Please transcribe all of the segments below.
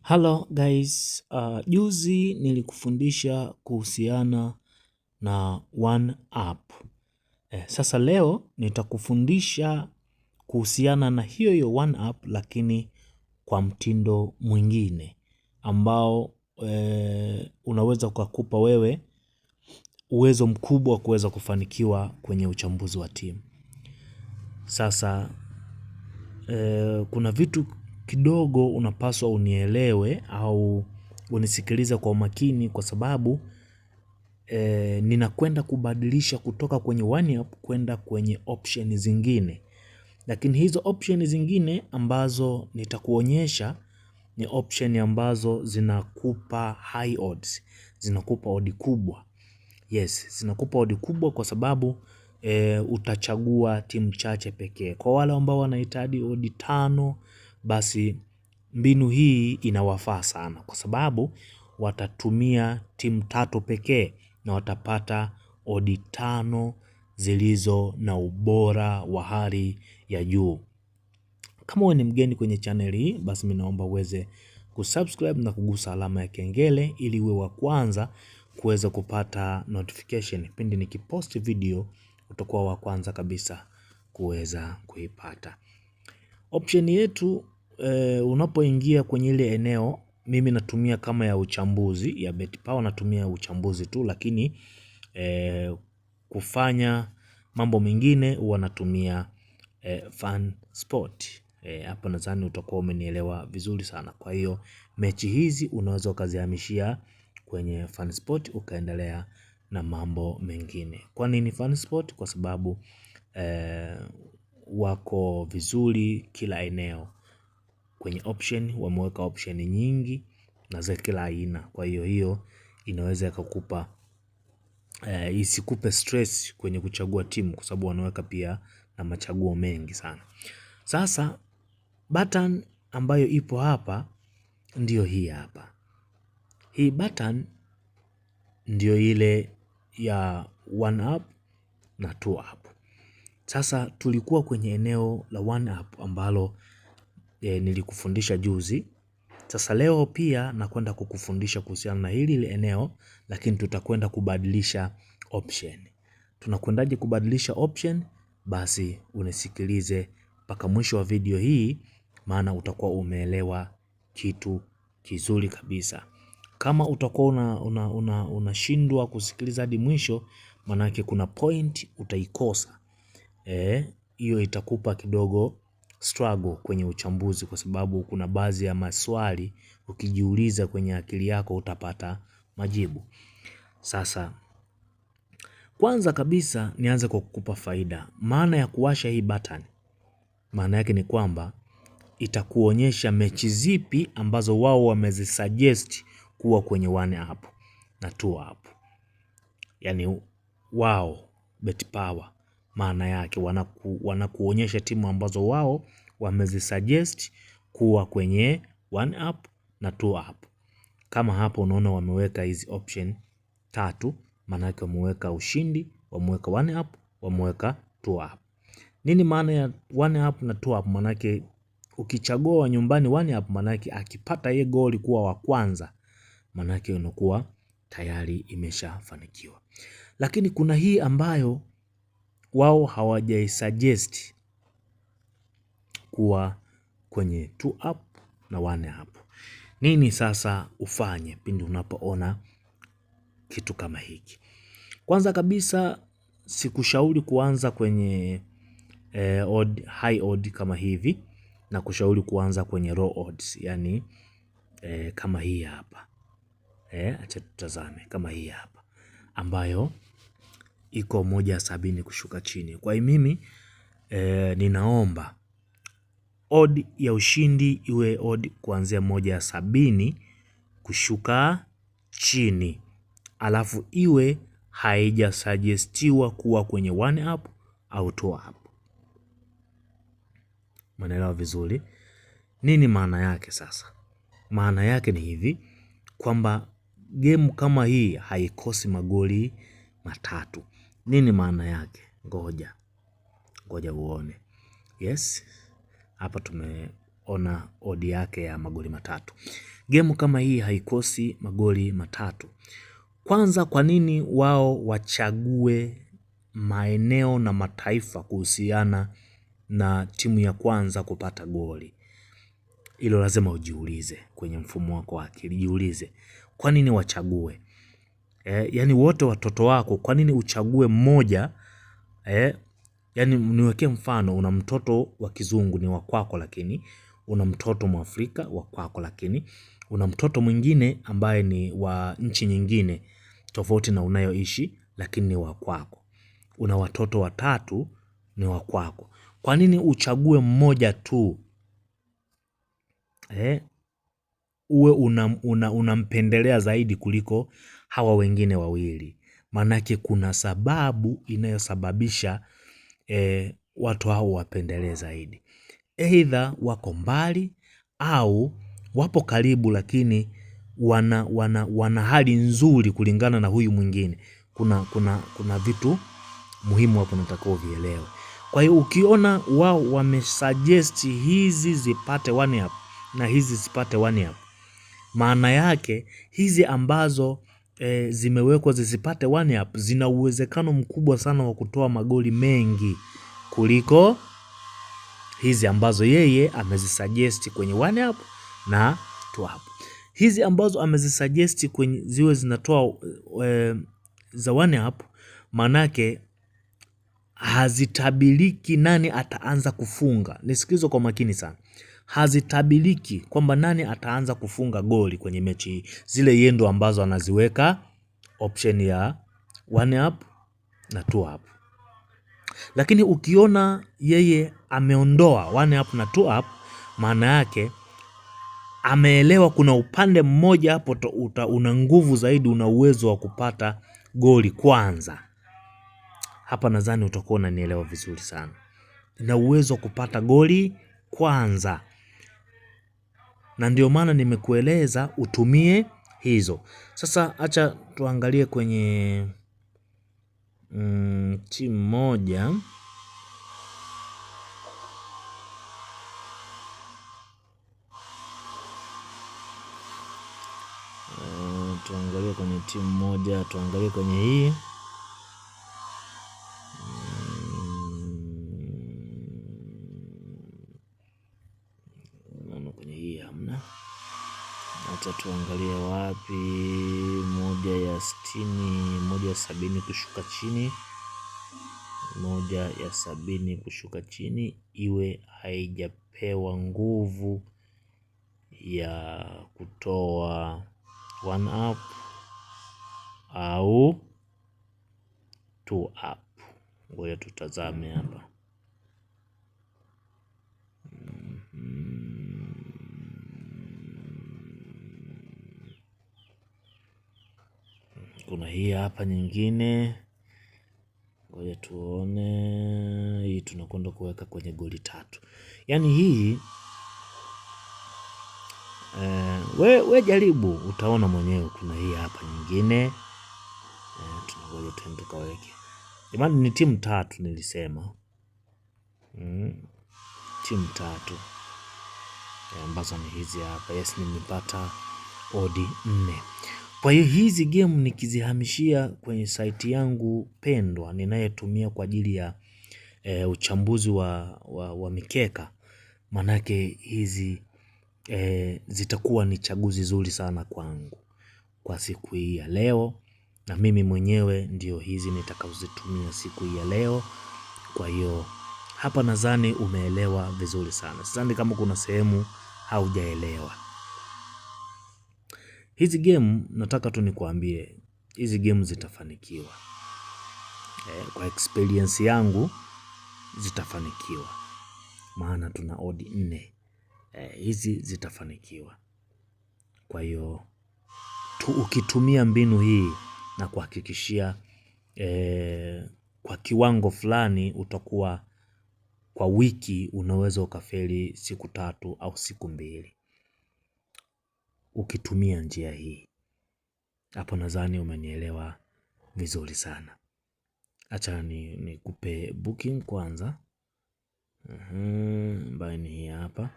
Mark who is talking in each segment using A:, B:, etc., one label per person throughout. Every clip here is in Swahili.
A: Hello guys, juzi nilikufundisha kuhusiana na one app. Sasa leo nitakufundisha kuhusiana na hiyo one app lakini kwa mtindo mwingine ambao unaweza kukupa wewe uwezo mkubwa wa kuweza kufanikiwa kwenye uchambuzi wa timu. Sasa kuna vitu kidogo unapaswa unielewe au unisikilize kwa umakini kwa sababu ninakwenda kubadilisha kutoka kwenye one app kwenda kwenye option zingine. Lakini hizo option zingine ambazo nitakuonyesha ni option ambazo zinakupa high odds, zinakupa odi kubwa. Yes, zinakupa odi kubwa kwa sababu utachagua timu chache pekee. Kwa wale ambao wanahitaji odi 5, basi mbinu hii inawafaa sana kwa sababu watatumia timu 3 pekee na watapata odi 5 zilizo na ubora wa hali ya juu. Kama wewe ni mgeni kwenye channel hii, basi mimi naomba uweze kusubscribe na kugusa alama ya kengele ili uwe wa kwanza kuweza kupata notification pindi nikipost video, utakuwa wa kwanza kabisa kuweza kuipata. Option yetu unapoingia kwenye ile eneo, mimi natumia kama ya uchambuzi ya BetPawa, natumia uchambuzi tu, lakini kufanya mambo mengine huwa natumia FanSport. Hapa nadhani utakuwa umenielewa vizuri sana. Kwa hiyo mechi hizi unaweza ukazihamishia kwenye FanSport ukaendelea na mambo mengine. Kwa nini FanSport? Kwa sababu wako vizuri kila eneo. Kwenye option wameweka option nyingi na za kila aina. Kwa hiyo inaweza ikakupa isikupe stress kwenye kuchagua timu kwa sababu wanaweka pia na machaguo mengi sana. Sasa button ambayo ipo hapa ndio hii hapa. Hii button ndio ile ya one up na two up. Sasa tulikuwa kwenye eneo la one up ambalo nilikufundisha juzi. Sasa leo pia nakwenda kukufundisha kuhusiana na hili eneo, lakini tutakwenda kubadilisha option. Tunakwendaje kubadilisha option? Basi unisikilize mpaka mwisho wa video hii, maana utakuwa umeelewa kitu kizuri kabisa. Kama utakuwa unashindwa kusikiliza hadi mwisho, manake kuna point utaikosa. Hiyo itakupa kidogo struggle kwenye uchambuzi kwa sababu kuna baadhi ya maswali ukijiuliza kwenye akili yako utapata majibu. Sasa kwanza kabisa nianze kwa kukupa faida. Maana ya kuwasha hii button, maana yake ni kwamba itakuonyesha mechi zipi ambazo wao wamezisuggest kuwa kwenye one up na two up. Yani wao BetPawa, maana yake wanakuonyesha timu ambazo wao wamezisuggest kuwa kwenye one up na two up. Kama hapo unaona wameweka hizi option 3, maana yake wameweka ushindi, wameweka one up, wameweka two up. Nini maana ya one up na two up? Maana yake ukichagua wa nyumbani one up, maana yake akipata yeye goli kuwa wa kwanza, maana yake unakuwa tayari imeshafanikiwa. Lakini kuna hii ambayo wao hawajaisuggest kuwa kwenye two up na one up. Nini sasa ufanye pindi unapoona kitu kama hiki? Kwanza kabisa sikushauri kuanza kwenye high odd kama hivi, na kushauri kuanza kwenye low odds, yani kama hii hapa. Acha tutazame kama hii hapa ambayo iko 1.70 kushuka chini. Kwa hiyo mimi ninaomba odd ya ushindi iwe odd kuanzia 1.70 kushuka chini, alafu iwe haijasuggestiwa kuwa kwenye one up au two up. Mnaelewa vizuri nini maana yake? Sasa maana yake ni hivi kwamba game kama hii haikosi magoli 3. Nini maana yake? Ngoja uone. Yes, hapa tumeona odi yake ya magoli 3. Gemu kama hii haikosi magoli matatu. Kwanza, kwa nini wao wachague maeneo na mataifa kuhusiana na timu ya kwanza kupata goli? Hilo lazima ujiulize kwenye mfumo wako wa akili. Jiulize, kwa nini wachague? Yani wote watoto wako, kwa nini uchague mmoja? Yani niwekee mfano, una mtoto wa kizungu ni wa kwako, lakini una mtoto Mwafrika wa kwako, lakini una mtoto mwingine ambaye ni wa nchi nyingine tofauti na unayoishi, lakini ni wa kwako. Una watoto watatu ni wa kwako. Kwa nini uchague mmoja tu? Uwe unampendelea zaidi kuliko hawa wengine wawili? Manake kuna sababu inayosababisha watu hao wapendelee zaidi. Either wako mbali au wapo karibu, lakini wana hali nzuri kulingana na huyu mwingine. Kuna vitu muhimu hapo nataka uvielewe. Kwa hiyo ukiona wao wamesuggest hizi zipate one up na hizi zipate one up, maana yake hizi ambazo zimewekwa zisipate one up zina uwezekano mkubwa sana wa kutoa magoli mengi kuliko hizi ambazo yeye amezisuggest kwenye one up na two up. Hizi ambazo amezisuggest kwenye ziwe zinatoa za one up, manake hazitabiliki nani ataanza kufunga. Nisikizo kwa makini sana. Hazitabiliki kwamba nani ataanza kufunga goli kwenye mechi. Zile yendo ambazo anaziweka option ya one up na two up. Lakini ukiona yeye ameondoa one up na two up, maana yake ameelewa kuna upande mmoja hapo una nguvu zaidi, una uwezo wa kupata goli kwanza. Hapa nadhani utakuwa unanielewa vizuri sana. Na uwezo wa kupata goli kwanza. Na ndio maana nimekueleza utumie hizo. Sasa acha tuangalie kwenye timu moja. Tuangalie kwenye timu moja, tuangalie kwenye hii. Kwenye hii hamna. Acha tuangalie wapi. Moja ya 60, moja ya 70 kushuka chini. Moja ya 70 kushuka chini iwe haijapewa nguvu ya kutoa one up au two up. Ngoja tutazame hapa. Kuna hii hapa nyingine. Ngoja tuone. Hii tunakwenda kuweka kwenye goli 3. Yaani hii we jaribu utaona mwenyewe. Kuna hii hapa nyingine. Tunangoja tuende tukaweke. Jamani, ni timu 3 nilisema. Timu 3 ambazo ni hizi hapa. Yes, nimepata odi 4. Kwa hiyo hizi game nikizihamishia kwenye site yangu pendwa ninayetumia kwa ajili ya uchambuzi wa mikeka, manake hizi zitakuwa ni chaguzi zuri sana kwangu kwa siku hii ya leo, na mimi mwenyewe ndio hizi nitakazozitumia siku hii ya leo. Kwa hiyo hapa nadhani umeelewa vizuri sana. Sidhani kama kuna sehemu haujaelewa. Hizi game nataka tu nikwambie, hizi game zitafanikiwa. Kwa experience yangu zitafanikiwa. Maana tuna odi 4. Hizi zitafanikiwa. Kwa hiyo ukitumia mbinu hii na kuhakikishia kwa kiwango fulani utakuwa kwa wiki unaweza ukafeli siku 3 au siku 2. Ukitumia njia hii. Hapo nadhani umenielewa vizuri sana. Acha nikupe booking kwanza. Ambayo ni hii hapa.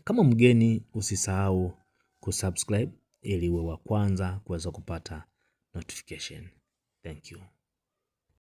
A: Kama mgeni, usisahau kusubscribe ili uwe wa kwanza kuweza kupata notification. Thank you.